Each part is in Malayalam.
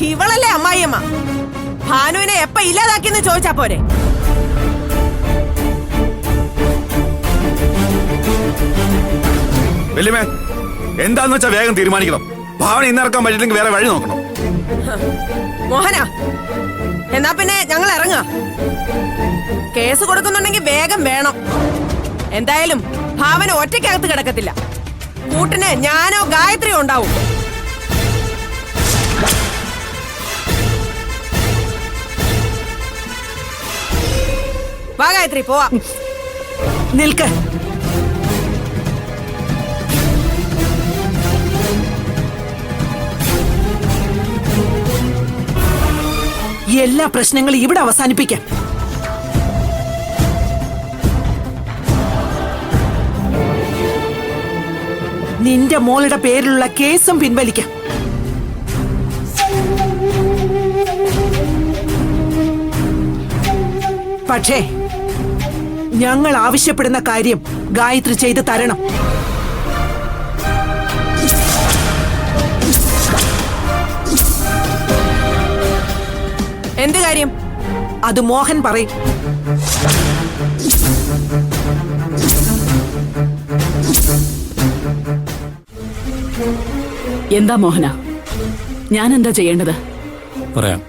ഇവളല്ലേ അമ്മായിയമ്മ. ഭാനുവിനെ എപ്പ ഇല്ലാതാക്കിയെന്ന് ചോദിച്ചാ പോരെ. വല്യമ്മേ, എന്താന്ന് വെച്ചാ വേഗം തീരുമാനിക്കണം. ഭാവന ഇന്നിറക്കാൻ പറ്റില്ലെങ്കിൽ വേറെ വഴി നോക്കണം. മോഹന, എന്നാ പിന്നെ ഞങ്ങൾ ഇറങ്ങാ. കേസ് കൊടുക്കുന്നുണ്ടെങ്കിൽ വേഗം വേണം. എന്തായാലും ഭാവന ഒറ്റയ്ക്കകത്ത് കിടക്കത്തില്ല. കൂട്ടിന് ഞാനോ ഗായത്രിയോ ഉണ്ടാവും. വാ ഗായത്രി, പോവാ. നിൽക്ക്. എല്ലാ പ്രശ്നങ്ങളും ഇവിടെ അവസാനിപ്പിക്കാം. നിന്റെ മോളുടെ പേരിലുള്ള കേസും പിൻവലിക്കാം. പക്ഷേ ഞങ്ങൾ ആവശ്യപ്പെടുന്ന കാര്യം ഗായത്രി ചെയ്ത് തരണം. എന്ത് കാര്യം? അത് മോഹൻ പറയും. എന്താ മോഹന, ഞാൻ എന്താ ചെയ്യേണ്ടത്? പറയാം.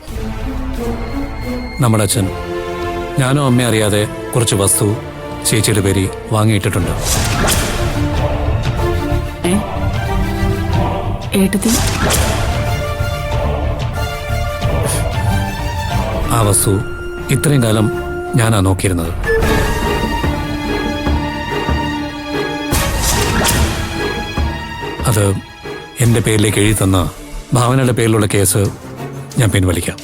നമ്മുടെ അച്ഛൻ ഞാനോ അമ്മ അറിയാതെ കുറച്ച് വസ്തു ചേച്ചിയുടെ പേര് വാങ്ങിയിട്ടിട്ടുണ്ട്. ഏട്ടത്തി, ആ വസ്തു ഇത്രയും കാലം ഞാനാ നോക്കിയിരുന്നത്. അത് എൻ്റെ പേരിലേക്ക് എഴുതി തന്ന ഭാവനയുടെ പേരിലുള്ള കേസ് ഞാൻ പിൻവലിക്കാം.